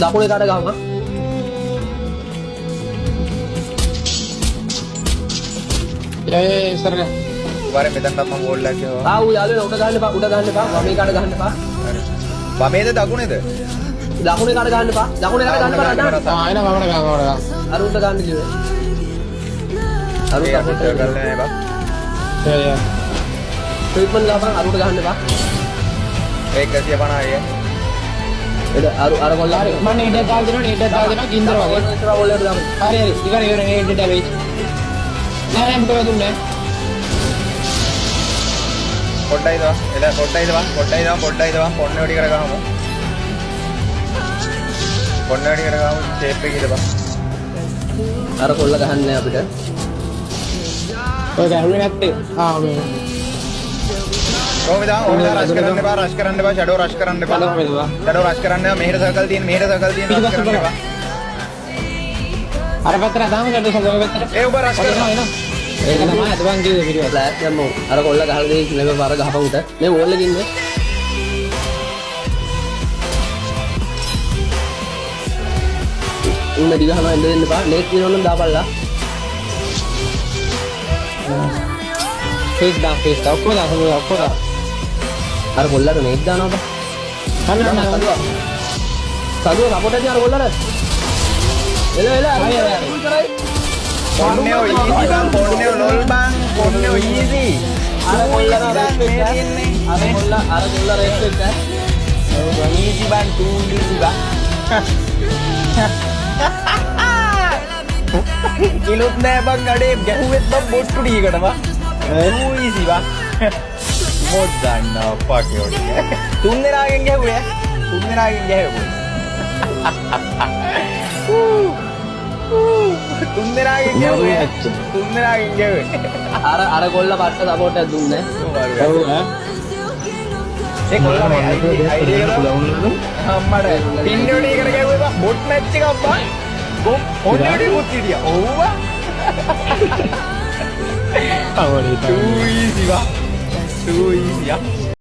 දකුණේ කාට ගහම ඉස්සරහ වරේ මෙතනට මම ගෝල් එකක් ගහනවා. ආ ඌ යාළුවනේ උඩ ගහන්න එපා උඩ ගහන්න එපා වමේ කාට ගහන්න එපා වමේද දකුණේද? දකුණේ කාට ගහන්න එපා දකුණේ කාට ගහන්න එපා ආයෙන වමන ගාවඩ අර උඩ ගන්න කිව්වේ අර උඩ අපිට කරලා නෑ බා. ට්‍රීට්මන්ට් ගහපන් අර උඩ ගහන්න එපා ඒක 150යි. අර කොල්ලා හරි මම ඊට දාලා දෙනවා ඊට දාලා දෙනවා ගින්දර වගේ ඉස්සරහ බෝලයට දාමු හරි ඉවර ඊට ඩැමේජ් නෑ නෑ මොකද දුන්නේ පොඩ්ඩයි දවා. එලා පොඩ්ඩයි දවා. පොඩ්ඩයි දවා. පොන්න වැඩි කර ගහමු. පොන්න වැඩි කර ගහමු. ෂේප් එකේ දවා. අර කොල්ල ගහන්නේ අපිට ඔය ගැහුවේ නැත්තේ මේ කොහොමද රෂ් කරන්න එපා රෂ් කරන්න එපා ෂැඩෝ රෂ් කරන්න එපා ෂැඩෝ රෂ් කරන්න එපා මෙහෙට සර්කල් තියෙන රෂ් කරන්න එපා අර පැත්තට දාමු ෂැඩෝ සර්කල් පැත්තට ඒ ඔබ රෂ් කරනවා එනවා ඒක තමයි අදවන් කිව්වේ පිළිවෙල ෆ්ලෑෂ් යමු අර කොල්ල ගහලා දෙයි නෙමෙයි අර ගහපන් උට මේ වෝල් එකේ ඉන්නේ උන්න දිග හනවා එන්න දෙන්න එපා ලේට් දිනවනම් දාපල්ලා ෆේස් දාම් ඔක්කොම අර කොල්ලට මේක් දානවා බා නෑ සදුව සපෝට් එකේ අර කොල්ලට එල කරයි පොන්නේ ඔය ඊසි බං පොන්නේ ලොල් බං පොන්නේ ඔය ඊසි අර කොල්ල රේස් එක ඊසි බං ටූ ඊසි බං කිලුත් නෑ බං අඩේ ගැහුවෙත් බං බොට්ටු ඩීකට බං ටූ ඊසි බං මොඩ් ගන්නවා පකේ ඔඩි තුන් දෙනාගෙන් ගැහුවේ තුන් දෙනාගෙන් ගැහුවේ අර කොල්ල පට්ට සපෝට් එකක් දුන්නේ ඔව් ඒ කොල්ලා මේ අයිඩියා අම්මඩ පින්නෝඩි එකට ගැහුවේ බං බොට් මැච් එකක් බං ඔන්නෝඩි පුත් හිටියා ඔව්ව අවලි too easy බං too easy